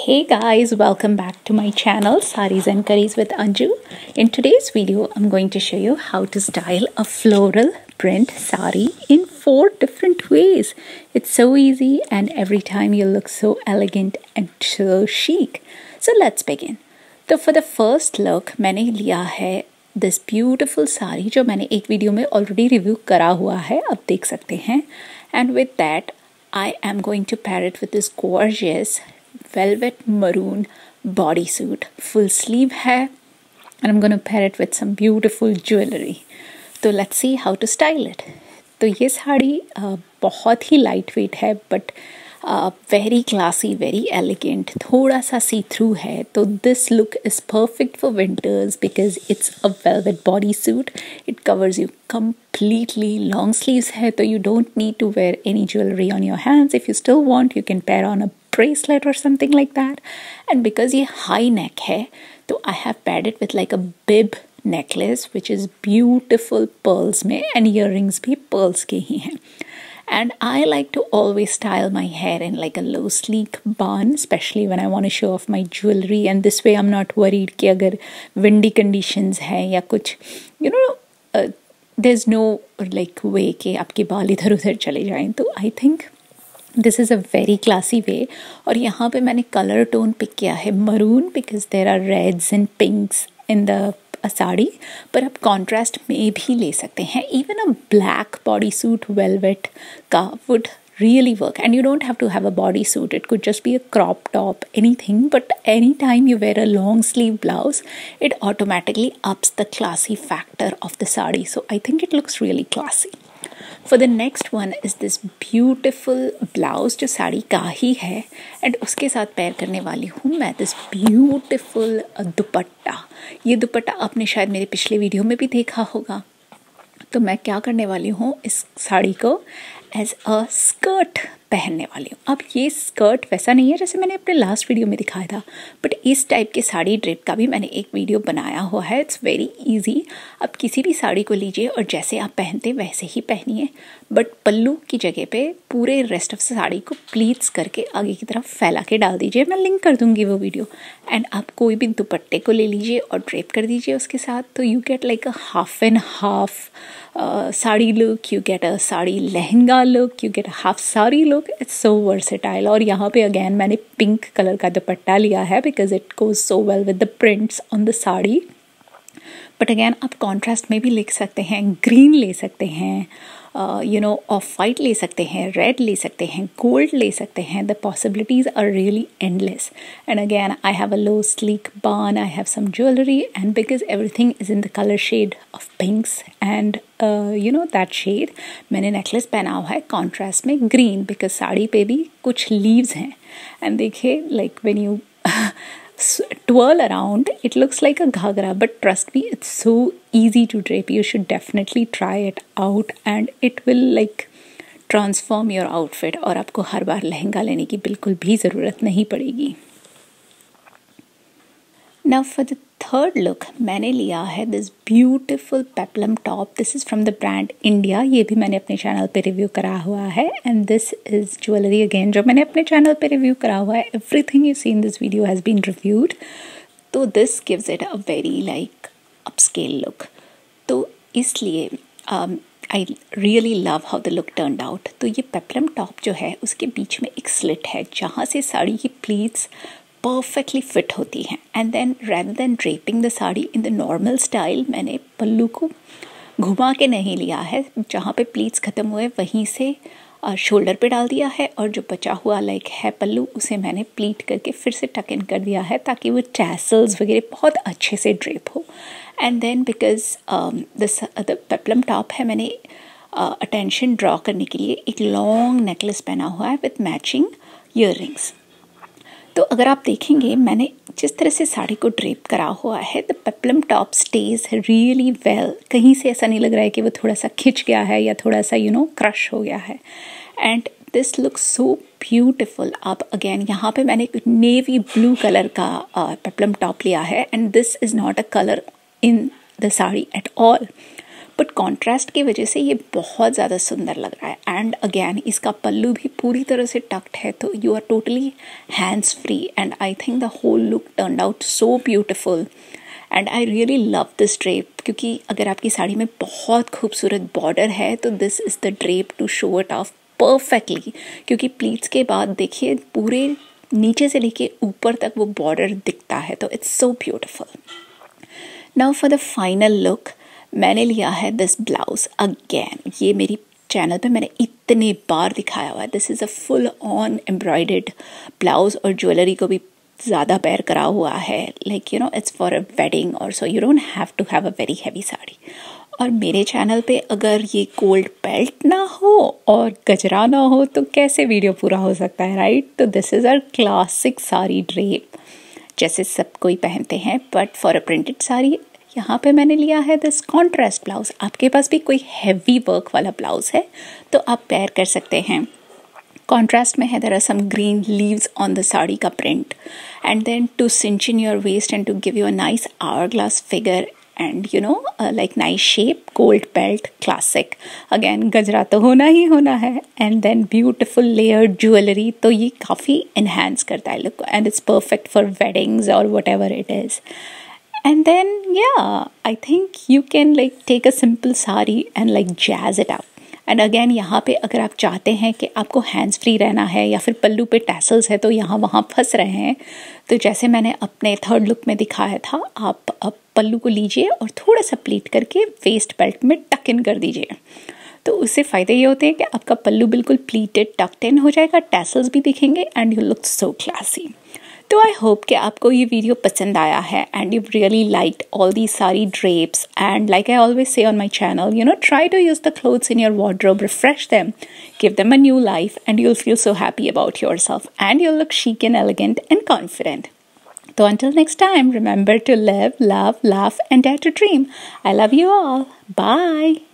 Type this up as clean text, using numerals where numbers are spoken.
Hey guys, welcome back to my channel Sarees&Curries with Anju. In today's video, I'm going to show you how to style a floral print sari in 4 different ways. It's so easy and every time you look so elegant and so chic. So let's begin. So for the first look, मैंने लिया है this beautiful sari जो मैंने एक video में already review करा हुआ है, आप देख सकते हैं. And with that, I am going to pair it with this gorgeous velvet maroon bodysuit. Full sleeve है and I'm going to pair it with some beautiful jewelry. तो let's see how to style it. तो ये साड़ी बहुत ही light weight है but very classy, very elegant, थोड़ा सा सी through है. तो this look is perfect for winters because it's a velvet body suit. It covers you completely. Long sleeves है तो you don't need to wear any jewelry on your hands. If you still want, you can pair on a bracelet or something like that. And because ये high neck है तो I have paired it with like a bib necklace which is beautiful pearls में, and earrings भी pearls के ही हैं. And I like to always style my hair in like a low sleek bun, especially when I want to show off my jewelry. And this way I'm not worried कि अगर windy conditions है या कुछ, you know, there's no like way कि आपके बाल इधर उधर चले जाएं. तो I think this is a very classy way. और यहाँ पे मैंने color tone pick किया है maroon because there are reds and pinks in the sari, पर आप कॉन्ट्रास्ट में भी ले सकते हैं. इवन अ ब्लैक बॉडी सूट वेलवेट का would really work, and you don't have to have a bodysuit. It could just be a crop top, anything, but anytime you wear a long sleeve blouse, it automatically ups the classy factor of the sari. So I think it looks really classy. For the next one is this beautiful blouse जो साड़ी का ही है, and उसके साथ pair करने वाली हूँ मैं this beautiful दुपट्टा. ये दुपट्टा आपने शायद मेरे पिछले वीडियो में भी देखा होगा. तो मैं क्या करने वाली हूँ, इस साड़ी को एज अ स्कर्ट पहनने वाली हूँ. अब ये स्कर्ट वैसा नहीं है जैसे मैंने अपने लास्ट वीडियो में दिखाया था, बट इस टाइप के साड़ी ड्रेप का भी मैंने एक वीडियो बनाया हुआ है. It's very easy. आप किसी भी साड़ी को लीजिए और जैसे आप पहनते वैसे ही पहनिए, बट पल्लू की जगह पे पूरे रेस्ट ऑफ साड़ी को प्लीट्स करके आगे की तरफ फैला के डाल दीजिए. मैं लिंक कर दूंगी वो वीडियो. एंड आप कोई भी दुपट्टे को ले लीजिए और ड्रेप कर दीजिए उसके साथ, तो you get like a half and half sari look, you get a sari lehenga look, you get a half sari look. It's so versatile. और यहाँ पे again मैंने पिंक कलर का दुपट्टा लिया है because it goes so well with the prints on the sari. But again आप contrast में भी लिख सकते हैं, ग्रीन ले सकते हैं, ऑफ वाइट ले सकते हैं, रेड ले सकते हैं, गोल्ड ले सकते हैं. The possibilities are really endless. And again I have a low sleek bun, I have some jewellery, and because everything is in the colour shade of pinks and that shade, मैंने necklace पहना हुआ है contrast में green because sari पे भी कुछ leaves हैं. And देखिए like when you twirl around, it looks like a ghagra, but trust me, it's so easy to drape. You should definitely try it out and it will like transform your outfit. और आपको हर बार लहंगा लेने की बिल्कुल भी ज़रूरत नहीं पड़ेगी. Now for the third look, मैंने लिया है this beautiful peplum top. This is from the brand India. ये भी मैंने अपने चैनल पे रिव्यू करा हुआ है. And this is jewelry again जो मैंने अपने चैनल पे रिव्यू करा हुआ है. Everything you see in this video has been reviewed. तो this gives it a very like upscale look. तो इसलिए I really love how the look turned out. तो ये peplum top जो है उसके बीच में एक slit है जहाँ से साड़ी की pleats perfectly fit होती हैं. And then rather than draping the sari in the normal style, मैंने पल्लू को घुमा के नहीं लिया है, जहाँ पे प्लीट्स ख़त्म हुए वहीं से शोल्डर पे डाल दिया है, और जो बचा हुआ लाइक है पल्लू उसे मैंने प्लीट करके फिर से टक इन कर दिया है ताकि वो टैसल्स वगैरह बहुत अच्छे से ड्रेप हो. And then because the peplum top है, मैंने अटेंशन ड्रॉ करने के लिए एक लॉन्ग नेकलेस पहना हुआ है विथ मैचिंग ईयररिंग्स. तो अगर आप देखेंगे मैंने जिस तरह से साड़ी को ड्रेप करा हुआ है, the peplum top stage really well. कहीं से ऐसा नहीं लग रहा है कि वो थोड़ा सा खिंच गया है या थोड़ा सा क्रश हो गया है. And this looks so beautiful. आप अगेन यहाँ पे मैंने एक नेवी ब्लू कलर का पेप्लम टॉप लिया है, and this is not a colour in the sari at all. But contrast की वजह से ये बहुत ज़्यादा सुंदर लग रहा है। एंड अगेन इसका पल्लू भी पूरी तरह से टक्ड है, तो you are totally hands free and I think the whole look turned out so beautiful and I really love this drape, क्योंकि अगर आपकी साड़ी में बहुत खूबसूरत बॉर्डर है तो this is the drape to show it off perfectly, क्योंकि pleats के बाद देखिए पूरे नीचे से लेके ऊपर तक वो बॉर्डर दिखता है, तो it's so beautiful. Now for the final look मैंने लिया है दिस ब्लाउज। अगेन ये मेरी चैनल पे मैंने इतने बार दिखाया हुआ है। This is a full on embroidered blouse और ज्वेलरी को भी ज़्यादा पेयर करा हुआ है, like you know it's for a wedding और so you don't have to have a very heavy sari. और मेरे चैनल पे अगर ये गोल्ड बेल्ट ना हो और गजरा ना हो तो कैसे वीडियो पूरा हो सकता है, राइट? तो this is our classic sari drape, जैसे सब कोई पहनते हैं, but for a printed sari यहाँ पे मैंने लिया है दिस कॉन्ट्रास्ट ब्लाउज। आपके पास भी कोई हैवी वर्क वाला ब्लाउज है तो आप पेयर कर सकते हैं। Contrast में है there are some green leaves on the sari का print, and then to cinch in your waist and to give you a nice hourglass figure and you know like nice shape, gold belt, classic. Again गजरा तो होना ही होना है, and then beautiful layered jewelry, तो ये काफ़ी enhance करता है look and it's perfect for weddings or whatever it is. And then yeah, I think you can like take a simple sari and like jazz it up. And again यहाँ पे अगर आप चाहते हैं कि आपको हैंड्स फ्री रहना है या फिर पल्लू पे टैसल्स है तो यहाँ वहाँ फंस रहे हैं, तो जैसे मैंने अपने थर्ड लुक में दिखाया था, आप पल्लू को लीजिए और थोड़ा सा प्लीट करके वेस्ट बेल्ट में टक इन कर दीजिए। तो उससे फ़ायदे ये होते हैं कि आपका पल्लू बिल्कुल प्लीटेड टक्ड इन हो जाएगा, टैसल्स भी दिखेंगे and you look so classy. तो आई होप कि आपको ये वीडियो पसंद आया है and you really liked all the सारी drapes and like I always say on my channel, you know, try to use the clothes in your wardrobe, refresh them, give them a new life and you'll feel so happy about yourself and you'll look chic and elegant and confident. So until next time, remember to live, love, laugh and dare to dream. I love you all. Bye.